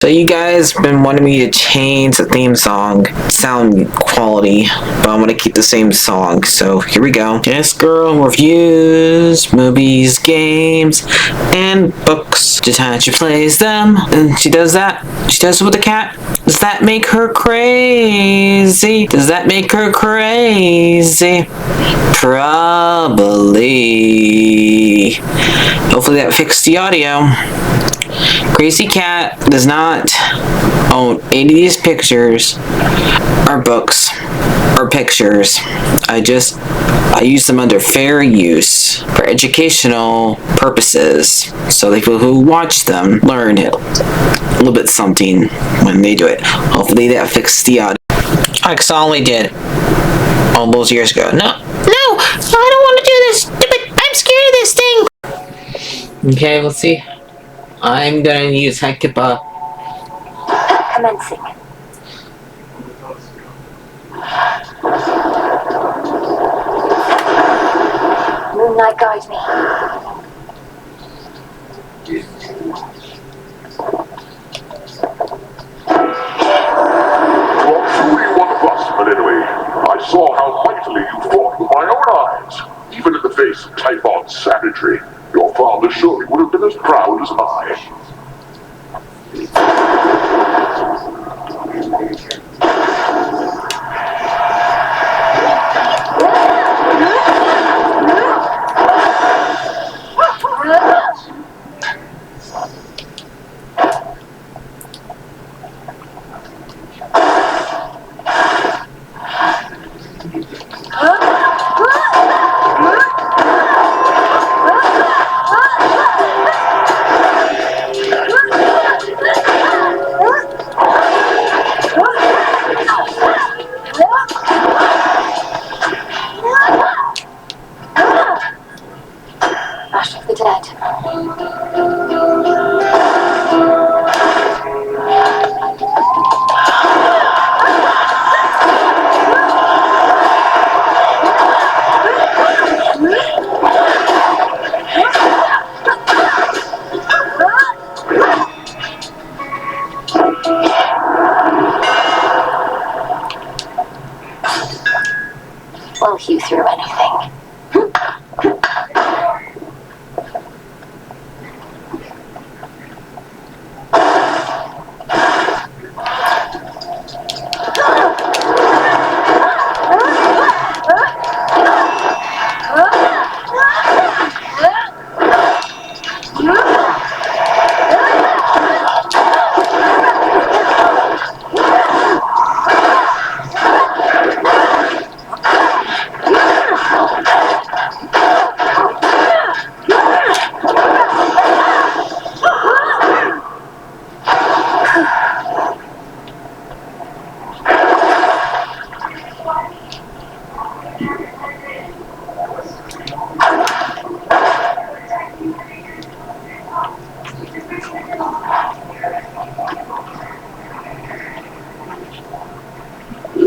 So you guys been wanting me to change the theme song sound quality, but I'm gonna keep the same song. So here we go. This girl reviews movies, games, and books. Just how she plays them, and she does that. She does it with the cat. Does that make her crazy? Does that make her crazy? Probably. Hopefully that fixed the audio. Crazy Cat does not own any of these pictures or books or pictures. I use them under fair use for educational purposes, so the people who watch them learn a little bit something when they do it. Hopefully that fixed the audio. Like I only did all those years ago. No, I don't want to do this. I'm scared of this thing. Okay, let's see. I'm going to use Hekipa. Commencing. Moonlight guide me. You are truly one of us, but anyway, I saw how mightily you fought with my own eyes. Even in the face of Typhon's savagery, your father surely would have been as proud as I. Ash of the dead. Will hew through anything.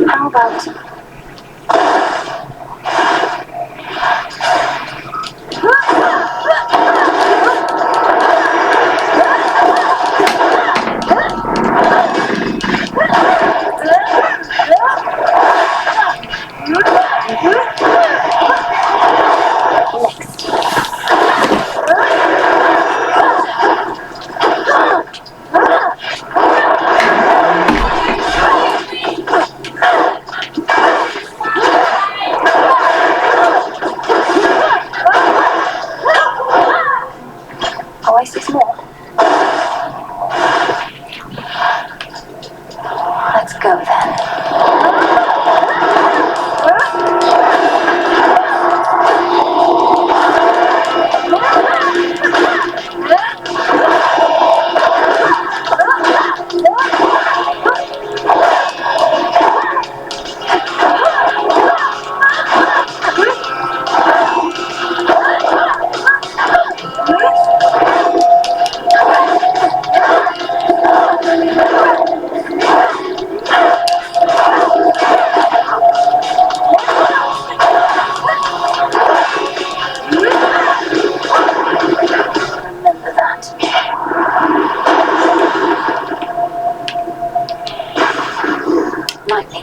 How about... Next.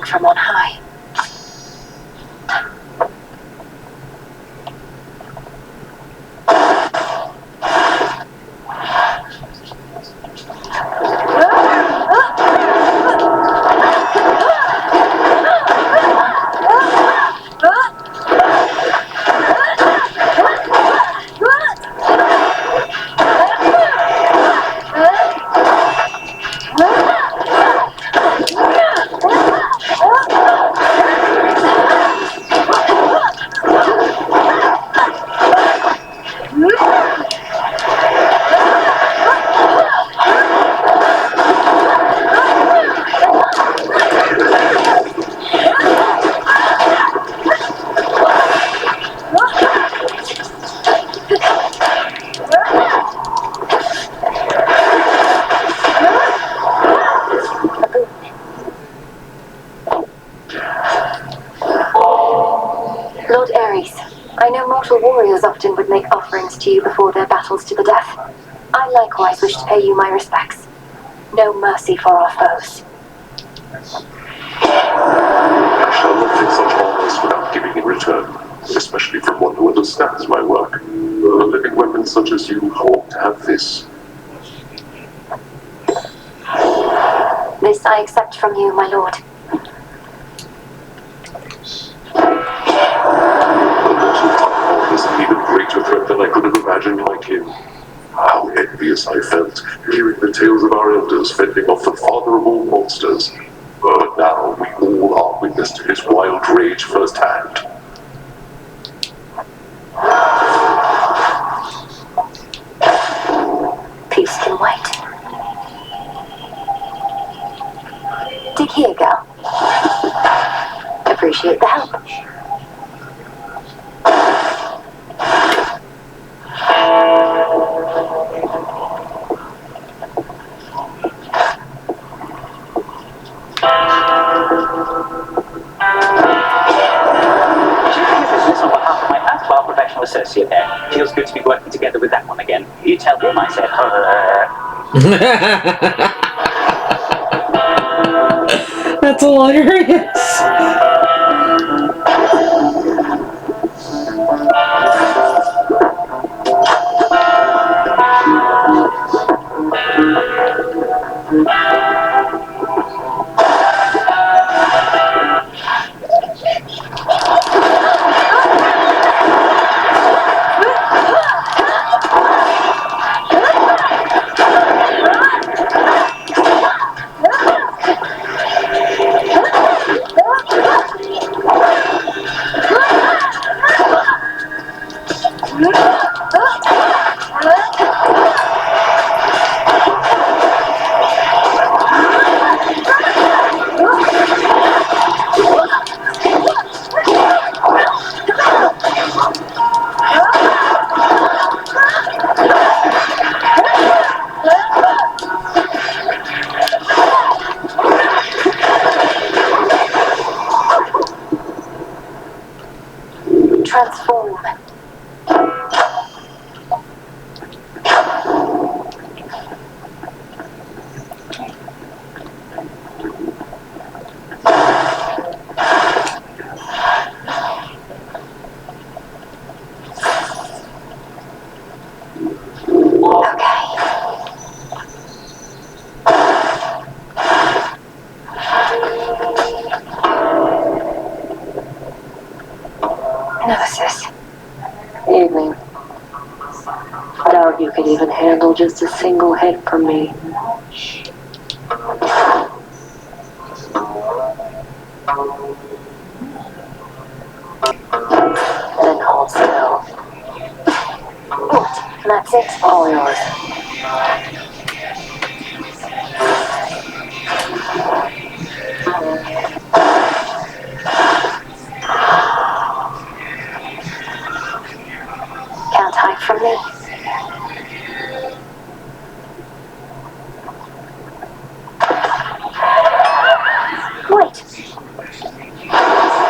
from on high. Lord Ares, I know mortal warriors often would make offerings to you before their battles to the death. I likewise wish to pay you my respects. No mercy for our foes. I shall not take such honors without giving in return, especially from one who understands my work. Living weapons such as you hope to have this. This I accept from you, my lord. Is an even greater threat than I could have imagined like him. How envious I felt, hearing the tales of our elders fending off the father of all monsters. But now we all are witness to his wild rage firsthand. Peace can wait. Dig here, girl. Appreciate the help. Associate there. Feels good to be working together with that one again. You tell him I said, That's hilarious. Transform. Nemesis. Evening. Doubt you could even handle just a single hit from me. Then hold still. What? That's it? All yours. Can't hide from me. Wait.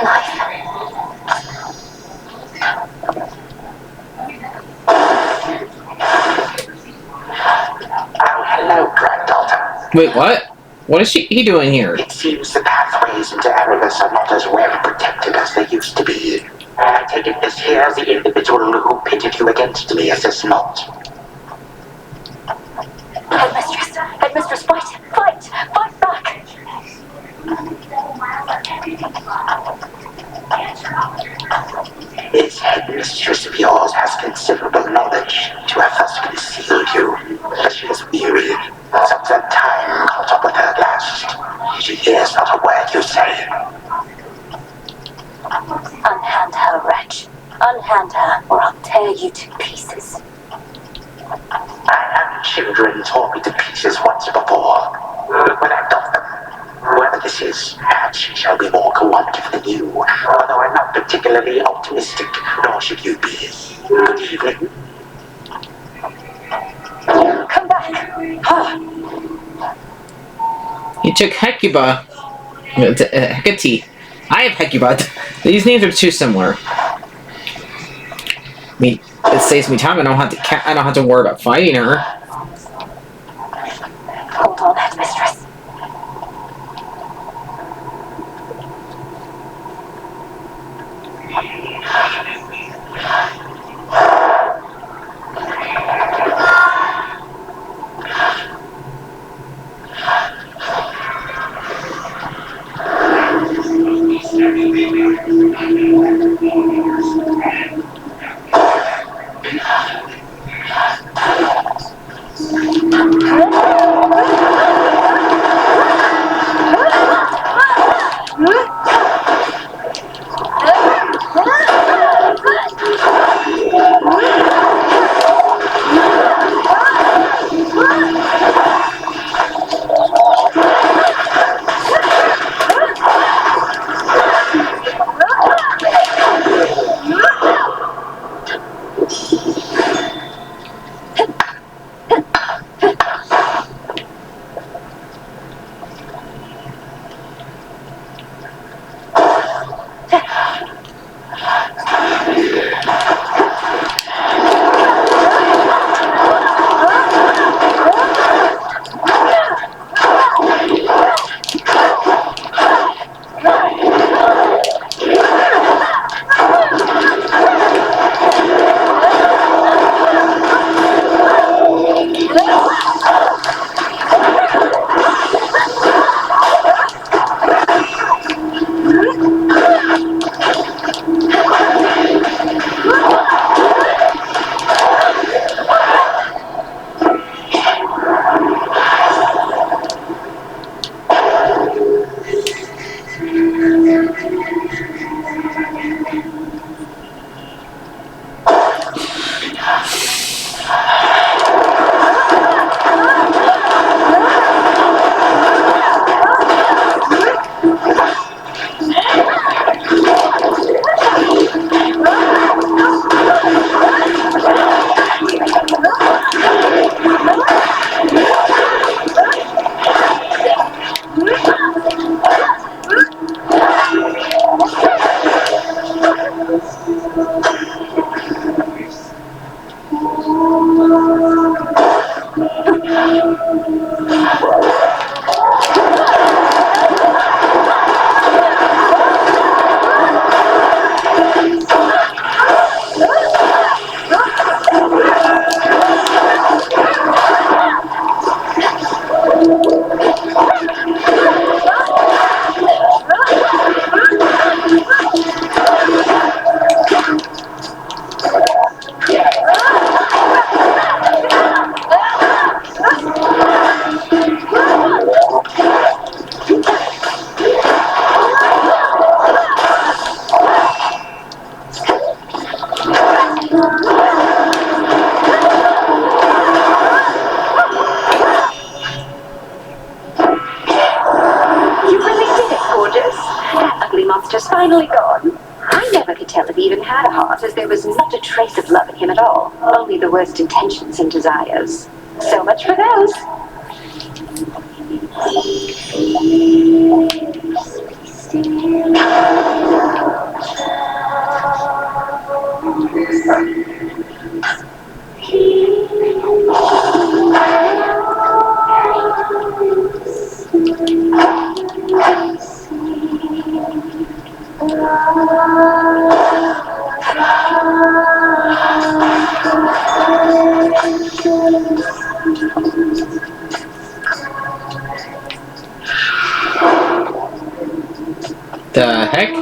Knife. Hello, granddaughter. Wait, what? What is he doing here? It seems the pathway ways into Erebus are not as well protected as they used to be. I take it this here's the individual who pitted you against me, is this not? Headmistress! Headmistress, fight! Fight! Fight back! This headmistress of yours has considerable knowledge to have thus concealed you, but she is weary. Some time caught up with her last. She hears not a word you say. Unhand her, wretch. Unhand her, or I'll tear you to pieces. I am children tore me to pieces once before, when I got them. Whoever this is, perhaps she shall be more cooperative than you, although I'm not particularly optimistic, nor should you be. Good evening. Come back! He took Hecuba. Hecate. I have Hecuba. These names are too similar. I mean, it saves me time. I don't have to worry about fighting her. Hold on, headmistress. monster's finally gone. I never could tell if he even had a heart, as there was not a trace of love in him at all, only the worst intentions and desires. So much for those. The heck?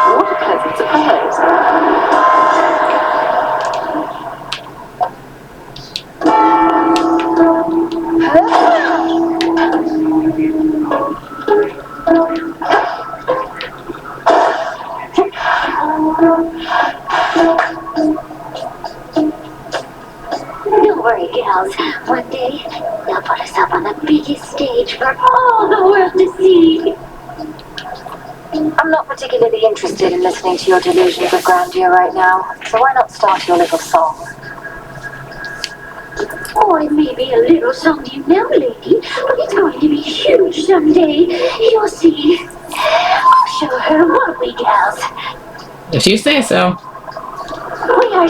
What a pleasant surprise. Don't worry, gals. One day, they'll put us up on the biggest stage for all the world to see. I'm not particularly interested in listening to your delusions of grandeur right now, so why not start your little song? Oh, it may be a little song to you now, lady, but it's going to be huge someday. You'll see. I'll show her, won't we, gals? If you say so. We are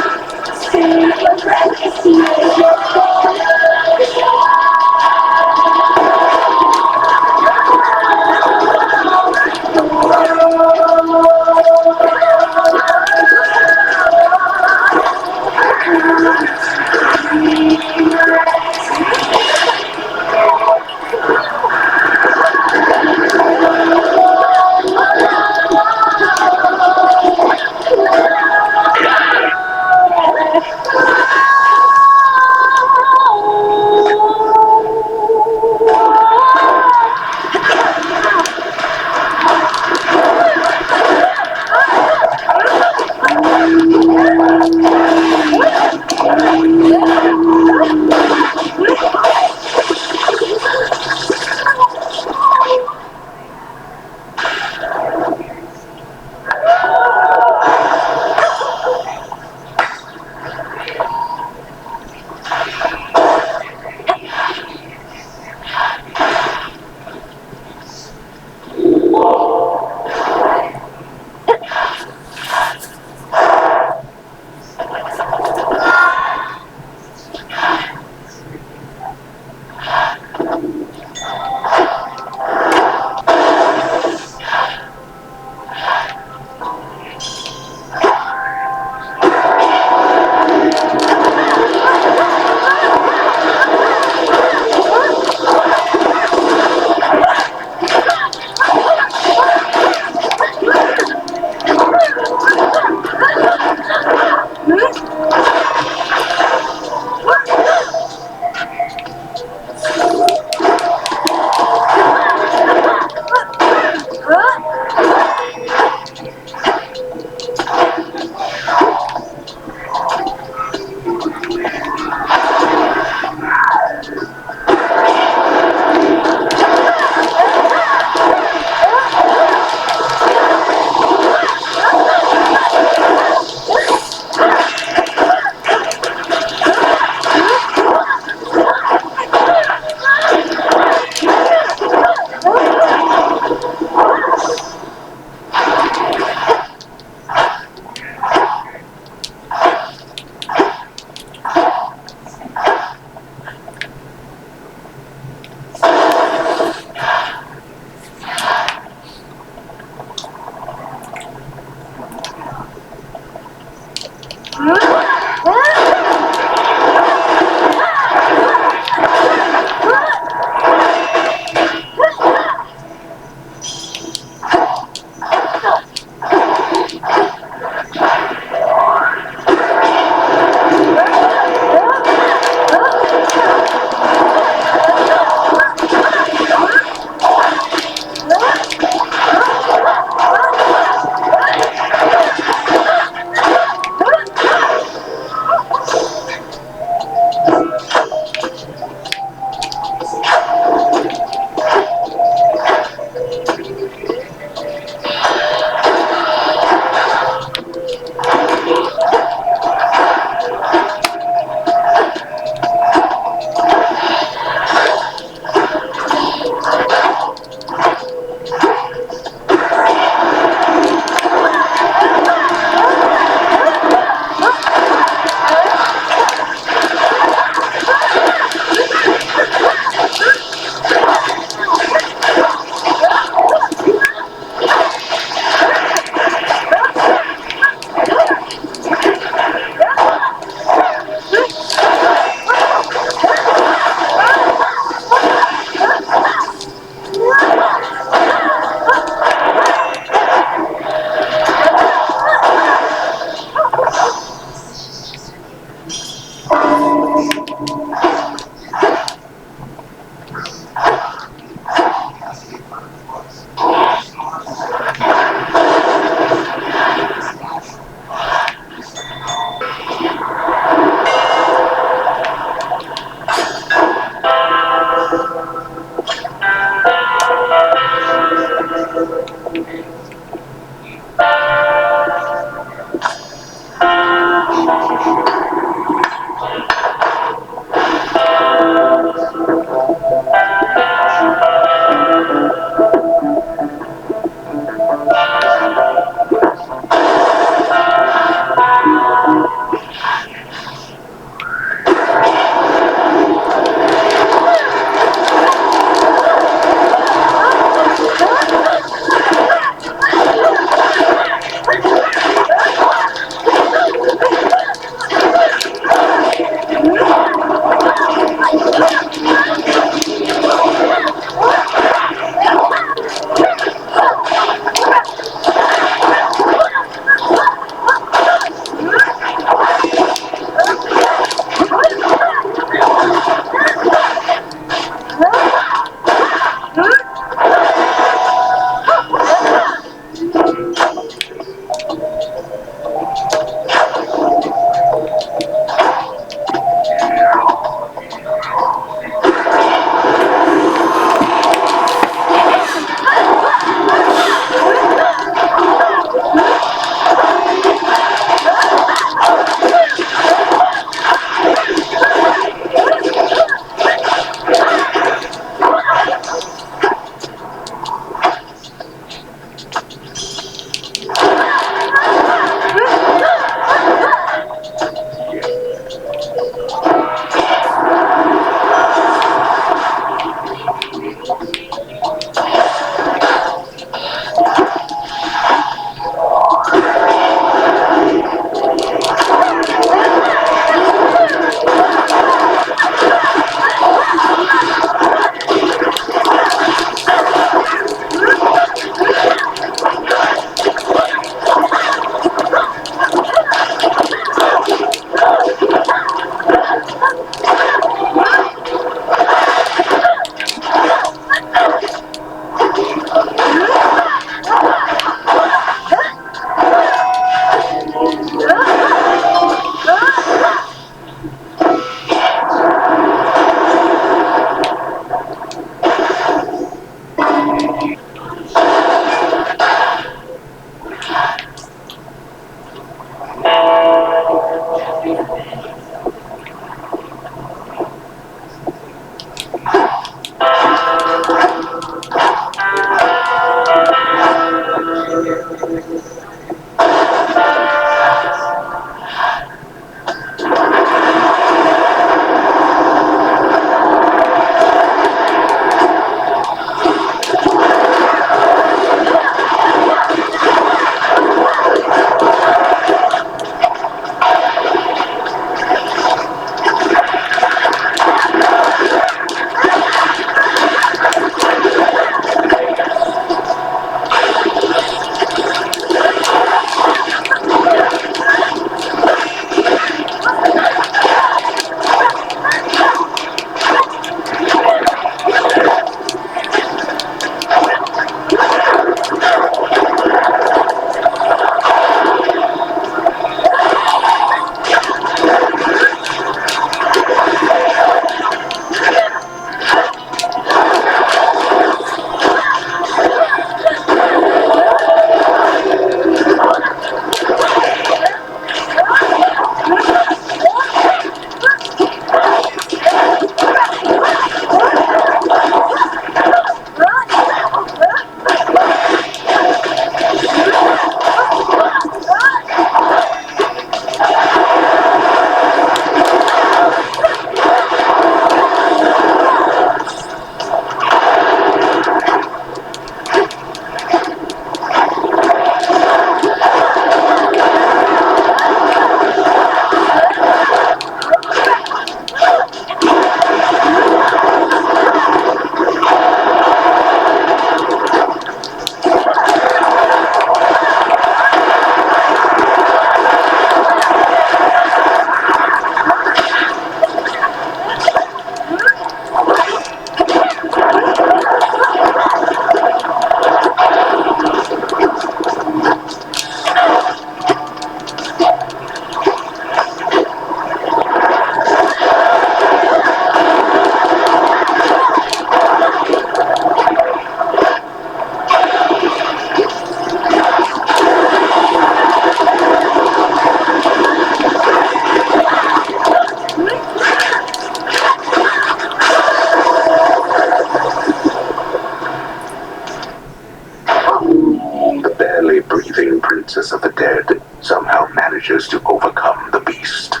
barely breathing princess of the dead somehow manages to overcome the beast.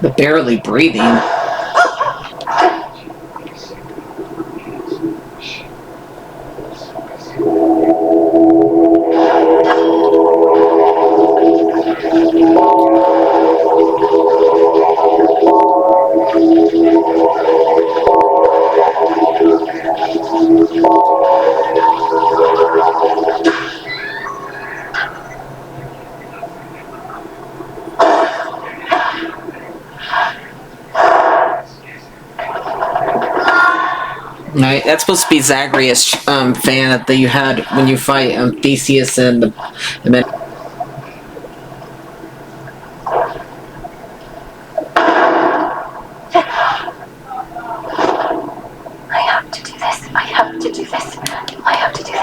The barely breathing. Right, that's supposed to be Zagreus' fan that you had when you fight Theseus and then. I have to do this. I have to do this. I have to do this.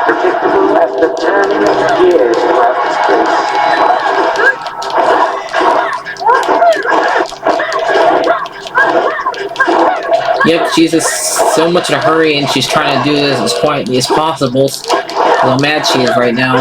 Predictable as the turning of gears throughout this place. Yep, she's just so much in a hurry and she's trying to do this as quietly as possible. How mad she is right now.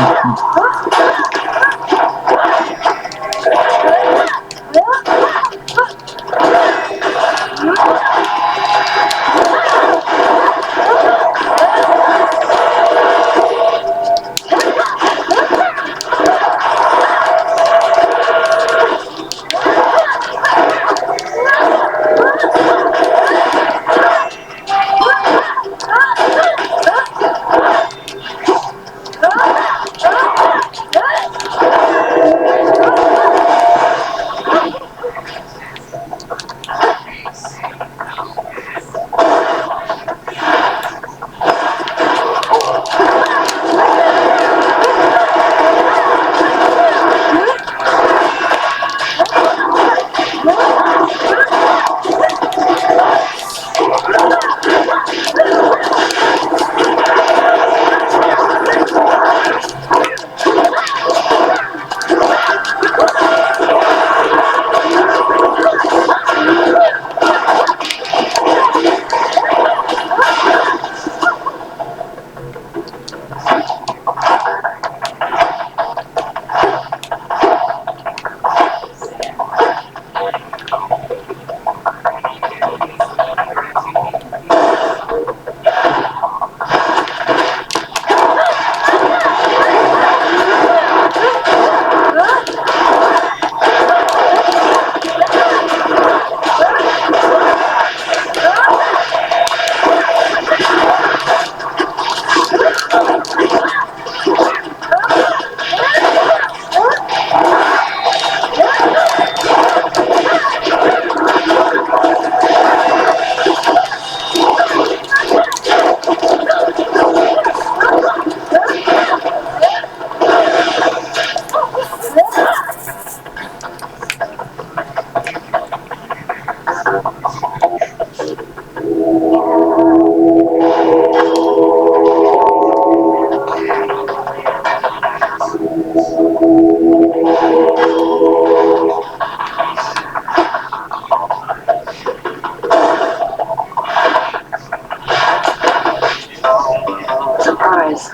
Surprise.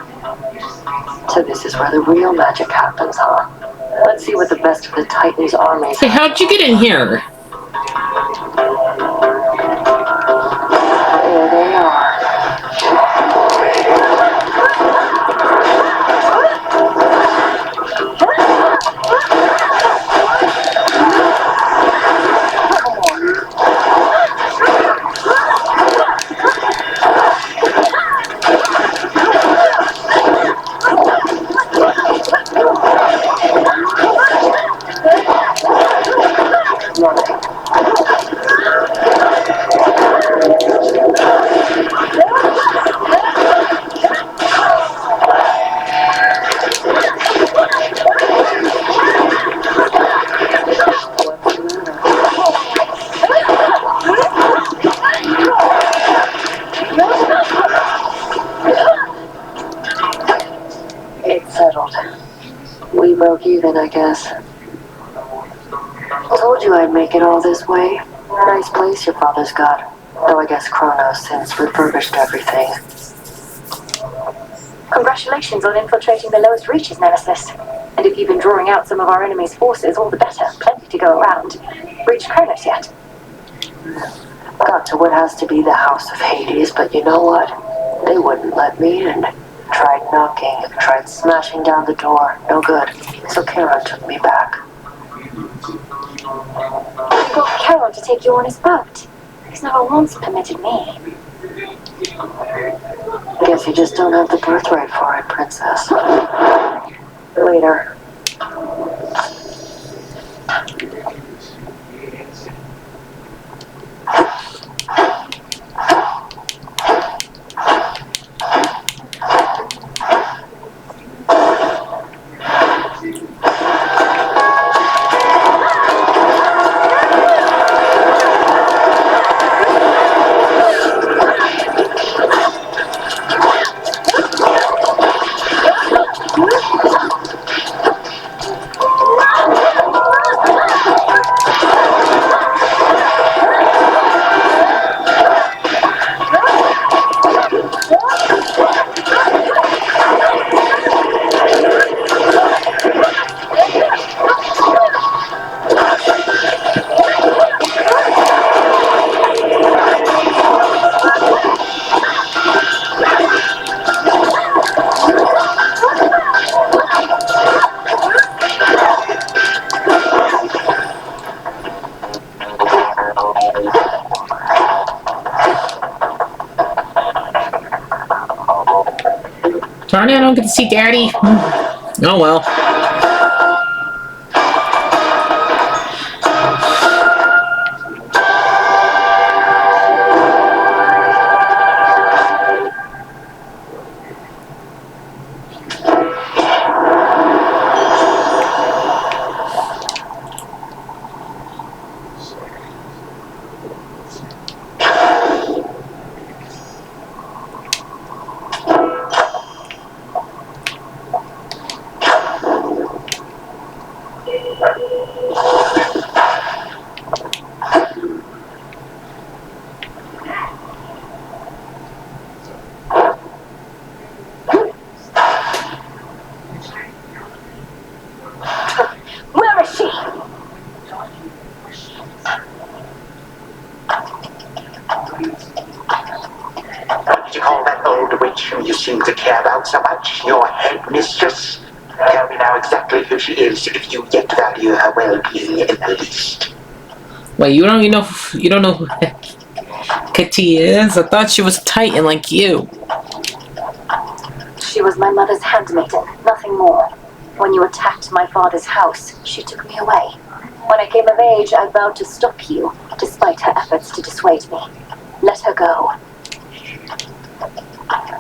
So this is where the real magic happens, huh? Let's see what the best of the Titans armies Hey, how'd you get in here? There they are. even, I guess. Told you I'd make it all this way. Nice place your father's got. Though I guess Kronos since refurbished everything. Congratulations on infiltrating the lowest reaches, Nemesis. And if you've been drawing out some of our enemy's forces, all the better. Plenty to go around. Reached Kronos yet? Got to what has to be the House of Hades, but you know what? They wouldn't let me in. Tried knocking, tried smashing down the door. No good. So Charon took me back. You got Charon to take you on his boat. He's never once permitted me. Guess you just don't have the birthright for it, princess. Later. Darn it, I don't get to see Daddy. Oh well. Where is she? What did you call that old witch who you seem to care about so much? Your head mistress? Tell me now exactly who she is if you yet value her well-being in the least. Wait, you don't know who Kitty is? I thought she was a Titan like you. She was my mother's handmaiden, nothing more. When you attacked my father's house, she took me away. When I came of age, I vowed to stop you, despite her efforts to dissuade me. Let her go.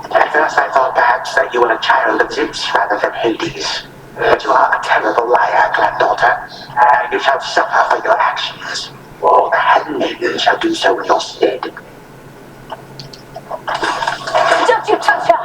At first I thought perhaps that you were a child of Zeus rather than Hades. But you are a terrible liar, granddaughter. You shall suffer for your actions. Or the handmaiden shall do so in your stead. Don't you touch her!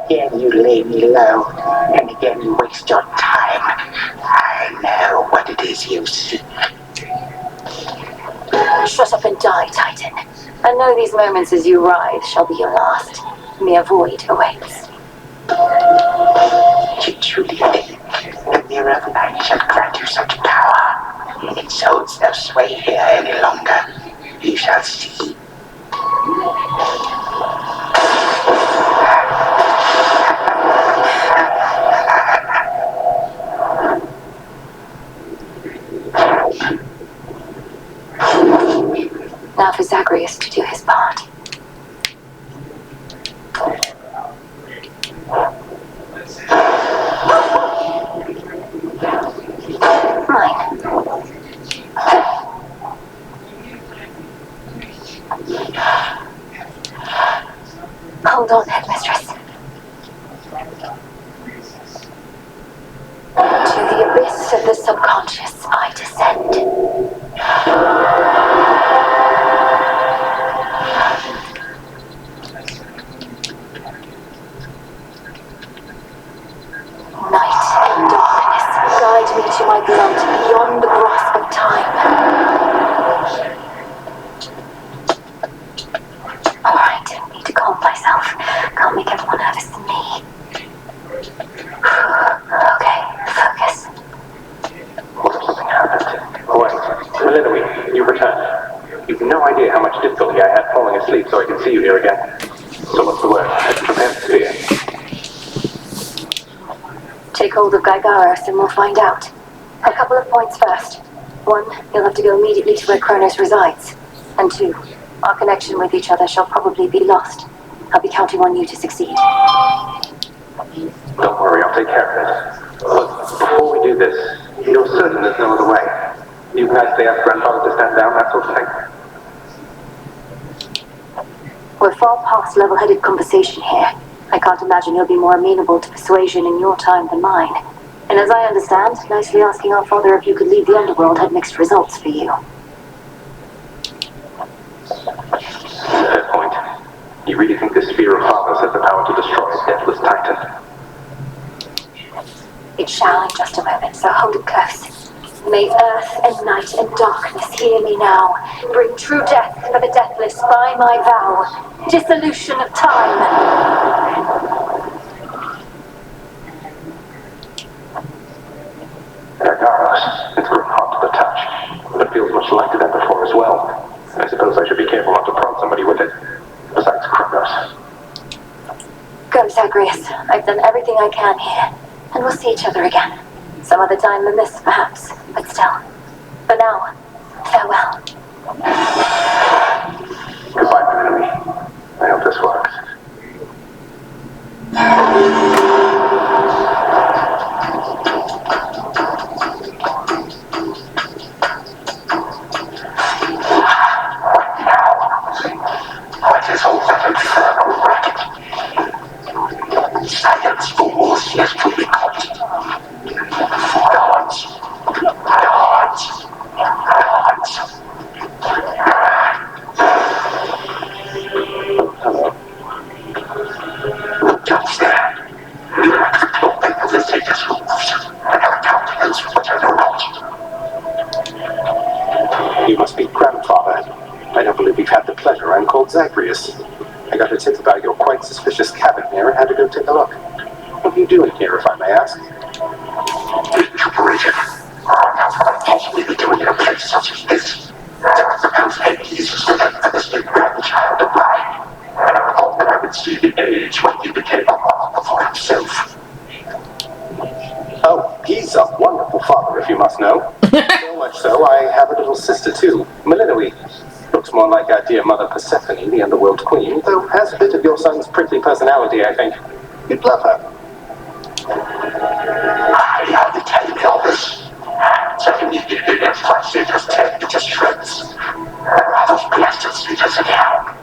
Again you lay me low, and again you waste your time. I know what it is you seek. Shut up and die, Titan. I know these moments as you writhe shall be your last. Mere void awaits. You truly think the mirror of night shall grant you such power? Its holds no sway here any longer. You shall see. Now for Zagreus to do his part. Mine. Hold on, headmistress. To the abyss of the subconscious I descend. Night and darkness guide me to my blood beyond the grasp of time. Alright, need to calm myself. Can't make everyone nervous than me. Okay, focus. Something happened. Wait, Melinoe, you returned. You've no idea how much difficulty I had falling asleep so I could see you here again. So what's the word? Prepare the sphere. Take hold of Gygaros and we'll find out. A couple of points first. One, you'll have to go immediately to where Kronos resides. And two, our connection with each other shall probably be lost. I'll be counting on you to succeed. Don't worry, I'll take care of it. But before we do this, you're certain there's no other way? You can actually ask Grandfather to stand down, that sort of thing? We're far past level-headed conversation here. I can't imagine you'll be more amenable to persuasion in your time than mine. And as I understand, nicely asking our father if you could leave the underworld had mixed results for you. Fair point. You really think this sphere of fathers has the power to destroy a deathless Titan? It shall in just a moment, so hold it close. May earth and night and darkness hear me now. Bring true death for the deathless by my vow. Dissolution of time. Gygaros, it's grown hot to the touch, but it feels much lighter than before as well. I suppose I should be careful not to prod somebody with it. Besides Kronos. Go, Zagreus. I've done everything I can here. And we'll see each other again. Some other time than this, perhaps. But still. For now, farewell. Goodbye, Melinoe. I hope this works. What is all that infernal racket? Silence, fools, he has truly caught. Gods. Hello. Just there. You have to open the sage's rules and have countenance which I know not. You must be Grandfather. I don't believe we've had the pleasure. I'm called Zagreus. I got a tip about your quite suspicious cabin here and had to go take a look. What are you doing here, if I may ask? Recuperated. How could I possibly be doing in a place such as this? I suppose Hades was looking for this new grandchild of mine. And I thought that I would see the age when he became a father for himself. Oh, he's a wonderful father, if you must know. So much so, I have a little sister too, Melinoe. Looks more like our dear mother Persephone, the underworld queen, though has a bit of your son's prickly personality, I think. You'd love her. I only tell you all this. So you need to be against my sister's tear to shreds. And all those bastards need us again.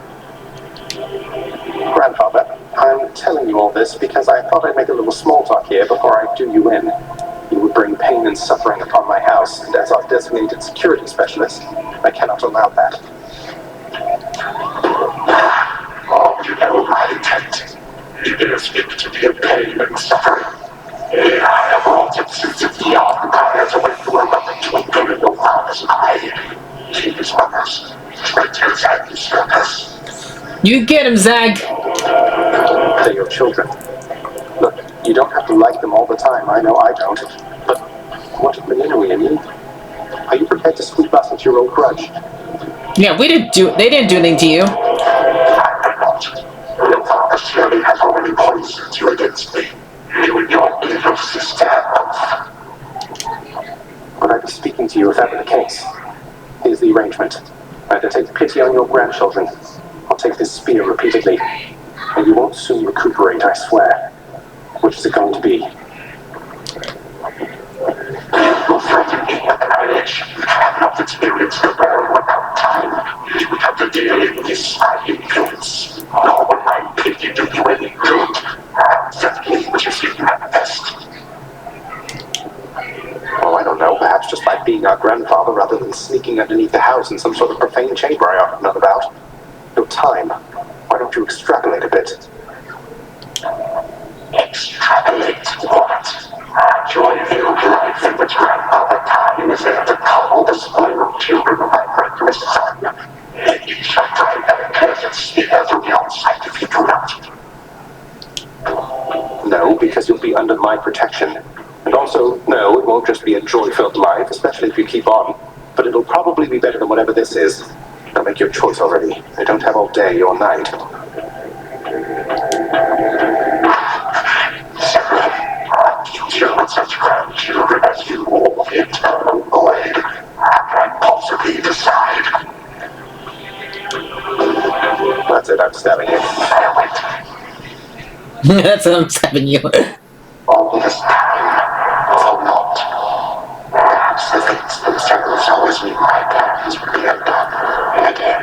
Grandfather, I'm telling you all this because I thought I'd make a little small talk here before I do you in. You would bring pain and suffering upon my house, and as our designated security specialist, I cannot allow that. Oh, you You know my intent. You dare speak to me of pain and suffering. I have wrought it since the empires away from a loving twinkle in your father's eye. His mother's traitors and usurpers. You get him, Zag! They're your children. Look, you don't have to like them all the time. I know I don't. But what of Mininowi and you? Are you prepared to sweep us into your old grudge? Yeah, they didn't do anything to you. I am not. Your father surely has already poisoned you against me. You and your evil sister both. Would I be speaking to you if that were the case? Here's the arrangement. Either take pity on your grandchildren, or take this spear repeatedly. And you won't soon recuperate, I swear. Which is it going to be? You threaten me with marriage. You have not experienced the world without time. You have to deal in this my influence. Nor will my pity do you any good. Certainly, which is you manifest. Oh, I don't know. Perhaps just by being our grandfather rather than sneaking underneath the house in some sort of profane chamber I ought to have known about. Your time. Why don't you extrapolate a bit? Extrapolate what? A joy-filled life in which grandfather time is there to cuddle the spoiled children of my murderous son. And you shall drive that accursed spear through your sight if you do not. No, because you'll be under my protection. And also, no, it won't just be a joy-filled life, especially if you keep on. But it'll probably be better than whatever this is. Now make your choice already. I don't have all day or night. Future with such grandchildren as you will be eternal void. I can't possibly decide. That's it, I'm stabbing you. That's what I'm stabbing you. All this time, for naught. Perhaps the fates themselves always knew my plans would be undone again.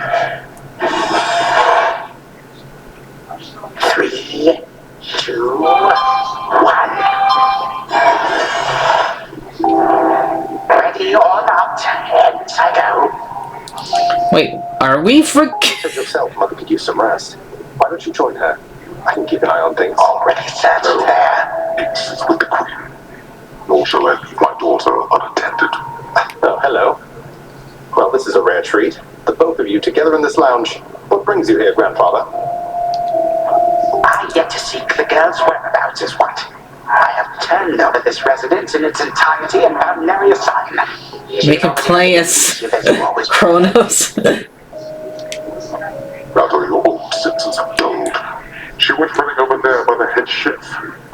3, 2, 1. Ready or not, hence I go. Wait, are we for... Said yourself, Mother could use some rest. Why don't you join her? I can keep an eye on things. Already settled there. It's with the Queen. Nor shall I leave my daughter unattended. Oh, hello. Well, this is a rare treat. The both of you together in this lounge. What brings you here, grandfather? I get to seek the girl's whereabouts is what. I have turned over this residence in its entirety and found nary a sign. We can play as Kronos. Rather your old senses of dulled. She went running over there by the head chef,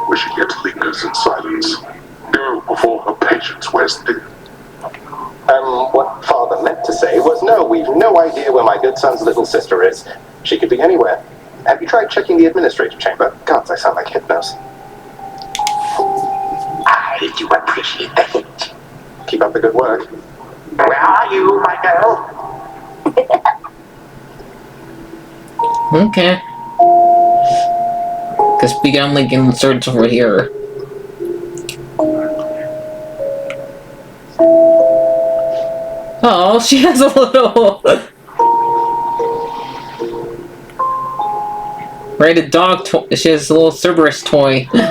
where she yet lingers in silence. Go before her patience wears thin. What father meant to say was, no, we've no idea where my good son's little sister is. She could be anywhere. Have you tried checking the administrative chamber? Gods, I sound like Hypnos. I do appreciate the hint. Keep up the good work. Where are you, my girl? Okay. Because we can only get search over here. Oh, she has a little... Rated dog toy. She has a little Cerberus toy. There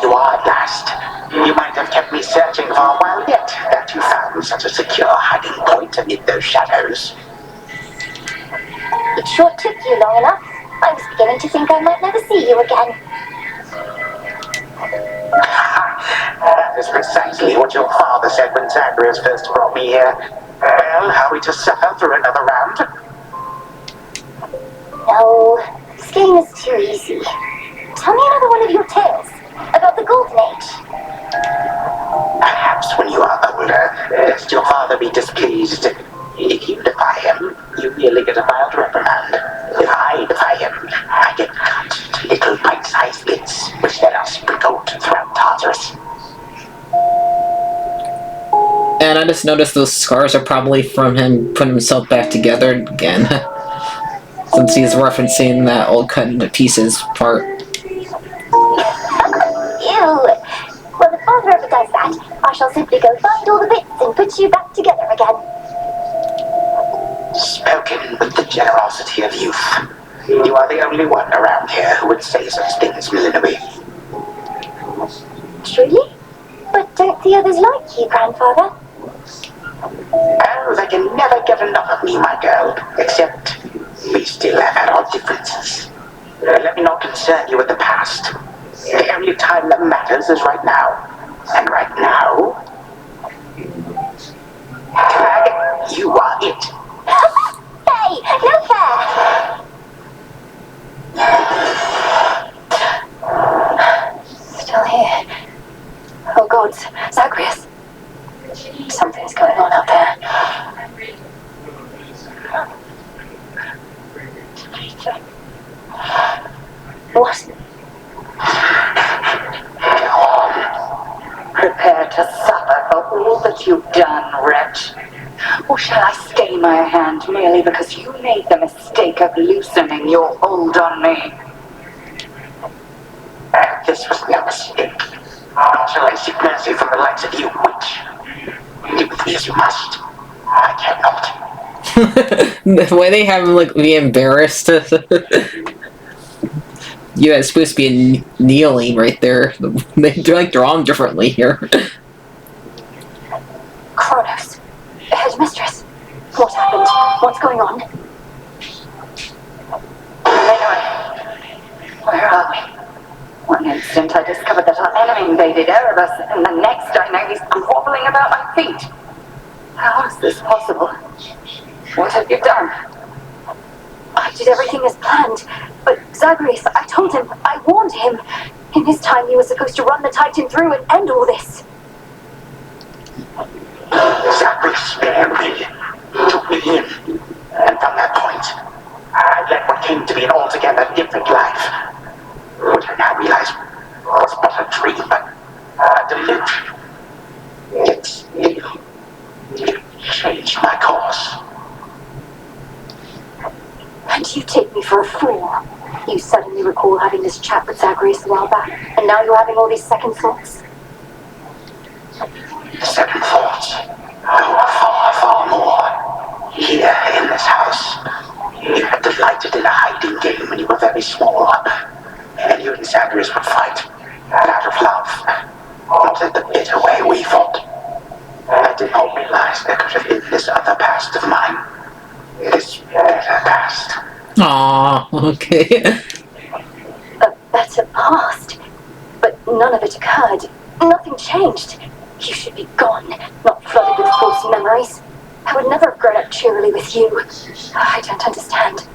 you are at last. You might have kept me searching for a while yet, that you found such a secure hiding point amid those shadows. It sure took you long enough. I was beginning to think I might never see you again. That is precisely what your father said when Zagreus first brought me here. Well, are we to suffer through another round? No, this game is too easy. Tell me another one of your tales about the Golden Age. Perhaps when you are older, lest your father be displeased. If you defy him, you merely get a mild reprimand. If I defy him, I get cut to little bite-sized bits, which then are sprinkled throughout Tartarus. And I just noticed those scars are probably from him putting himself back together again. Since he's referencing that old cut into pieces part. Ew! Well, if father ever does that, I I shall simply go find all the bits and put you back together again. Spoken with the generosity of youth. You are the only one around here who would say such things, Millenary. Truly? But don't the others like you, Grandfather? Oh, they can never get enough of me, my girl. Except, we still have our differences. Let me not concern you with the past. The only time that matters is right now. And right now... Tag, you are it. Hey, no fair! Still here. Oh gods, Zagreus. Something's going on out there. What? Prepare to suffer for all that you've done, wretch. Or shall I stay my hand merely because you made the mistake of loosening your hold on me? This was no mistake. Nor shall I seek mercy from the likes of you, witch. Do with me as you must. I cannot. The way they have him like be embarrassed. Yeah, it's supposed to be kneeling right there. They're like drawn differently here. Kronos. Headmistress. What happened? What's going on? Where are we? One instant I discovered that our enemy invaded Erebus, and the next I know he's groveling about my feet. How is this possible? What have you done? I did everything as planned, but Zagreus, I told him, I warned him. In his time, he was supposed to run the Titan through and end all this. Zagreus spared me, took me in, and from that point, I led what came to be an altogether different life. What I now realize was but a dream, a delusion. It changed my course. And you take me for a fool. You suddenly recall having this chat with Zagreus a while back, and now you're having all these second thoughts? Second thoughts. Oh, far more. Here in this house, you had delighted in a hiding game when you were very small. And you and Zagreus would fight, and out of love, not in the bitter way we fought. I did not realize there could have been this other past of mine. This better past. Aww, okay. A better past? But none of it occurred. Nothing changed. You should be gone, not flooded with false memories. I would never have grown up cheerily with you. I don't understand.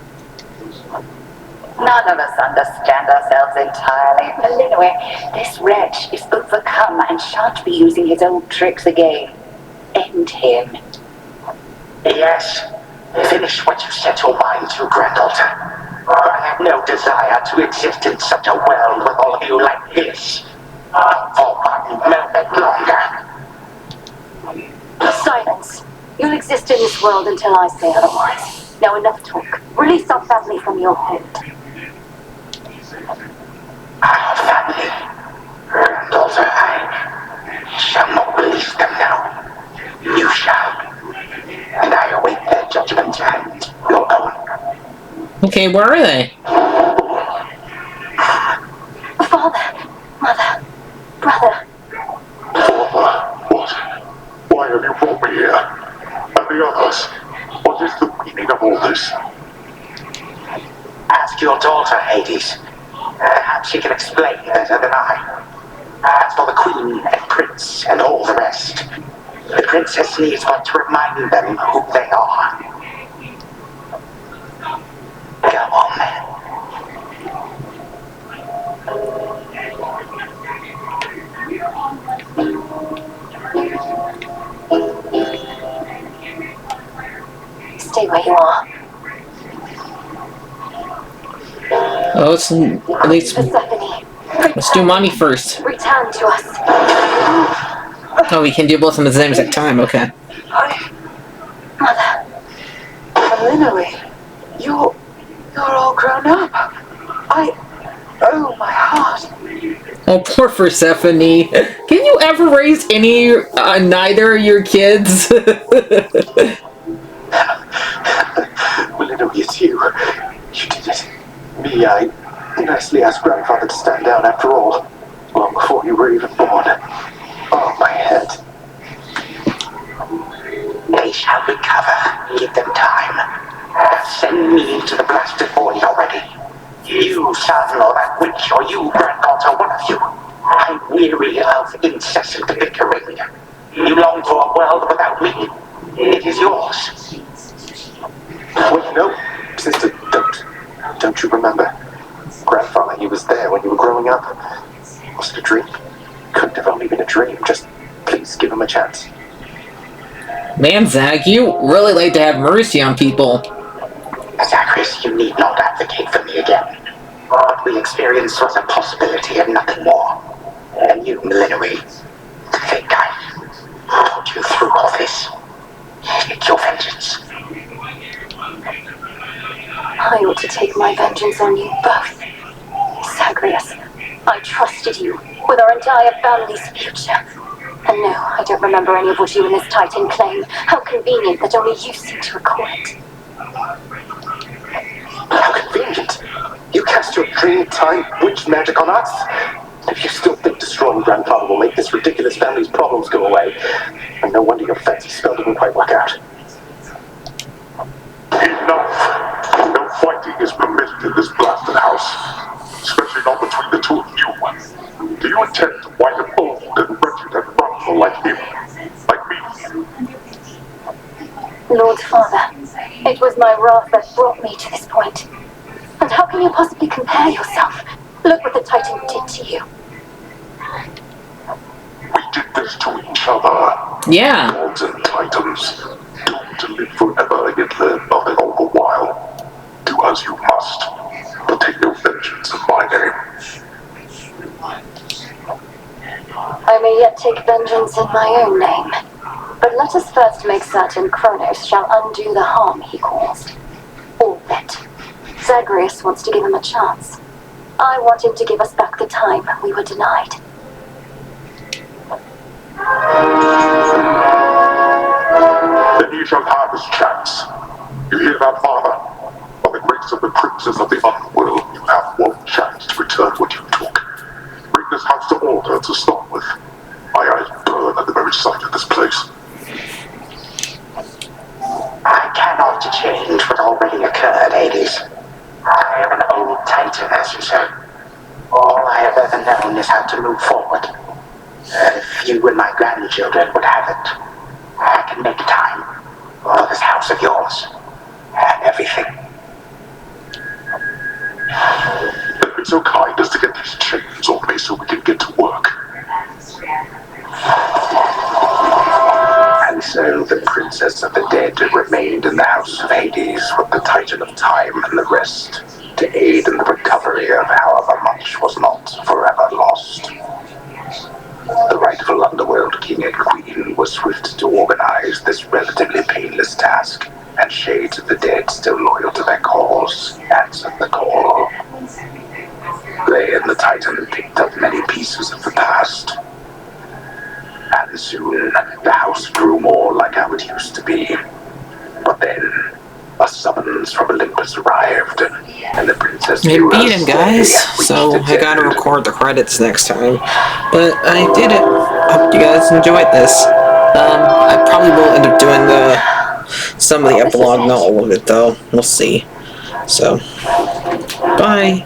None of us understand ourselves entirely. Millenary, this wretch is overcome and shan't be using his old tricks again. End him. Yes. Finish what you set your mind to, granddaughter. I have no desire to exist in such a world with all of you like this. For 1 moment longer. Silence. You'll exist in this world until I say otherwise. Now enough talk. Release our family from your hold. Our family. Granddaughter, I shall not release them now. You shall. And I await their judgment and your own. Okay, where are they? Father, mother, brother. What? Why have you brought me here? And the others? What is the meaning of all this? Ask your daughter, Hades. Perhaps she can explain better than I. As for the queen and prince and all the rest, the princess needs one to remind them who they are. Go on, then. Stay where you are. Oh, it's at least. Persephone. Let's do mommy first. Return to us. Oh, we can do both of them at the same exact time. Okay. Mother. Millenary, you're all grown up. Oh, my heart. Oh, poor Persephone. Can you ever raised any, neither of your kids? Well, it's you. You did it. Me, I nicely asked Grandfather to stand down after all, long before you were even born. Oh, my head. They shall recover. Give them time. Send me to the blasted void already. You, son, or that witch, or you, granddaughter, one of you. I'm weary of incessant bickering. You long for a world without me. It is yours. Wait, no, sister, don't you remember? Grandfather, he was there when you were growing up. Was it a dream? Couldn't have only been a dream. Just please give him a chance. Man, Zach, you really like to have mercy on people. Zacharias, you need not advocate for me again. What we experienced was a possibility and nothing more. And you, Millenary, think I put you through all this. Take your vengeance. I ought to take my vengeance on you both. Zacharias, I trusted you with our entire family's future. And no, I don't remember any of what you and this Titan claim. How convenient that only you seem to recall it. How convenient. You cast your dream time witch magic on us. If you still think destroying Grandfather will make this ridiculous family's problems go away, and no wonder your fancy spell didn't quite work out. Enough! No fighting is permitted in this blasted house, especially not between the two of you. Do you intend to fight an old and wretched and wrathful like him? Like me? Lord Father, it was my wrath that brought me to this point. And how can you possibly compare yourself? Look what the Titan did to you. We did this to each other. Yeah. Gods and Titans, doomed to live forever, yet learn nothing all the while. Do as you must, but take no vengeance in my name. I may yet take vengeance in my own name. But let us first make certain Kronos shall undo the harm he caused. All of it. Zagreus wants to give him a chance. I want him to give us back the time we were denied. Then he shall have his chance. You hear that, Father? By the grace of the princes of the underworld, you have one chance to return what you took. Bring this house to order to start with. My eyes burn at the very sight of this place. I cannot change what already occurred, Hades. I am an old Titan, as you say. All I have ever known is how to move forward. If you and my grandchildren would have it, I can make time for this house of yours and everything. Then be so kind as to get these chains off me so we can get to work. And so the Princess of the Dead remained in the House of Hades with the Titan of Time and the rest, to aid in the recovery of however much was not forever lost. The rightful underworld king and queen were swift to organize this relatively painless task, and shades of the dead still loyal to their cause answered the call. They and the Titan picked up many pieces of the past, and soon the house grew more like how it used to be. But then a summons from Olympus arrived, and the princess I beat him, guys, so I gotta record the credits next time. But I did it. Hope you guys enjoyed this. I probably will end up doing some of the epilogue, not all of it though. We'll see. So, bye.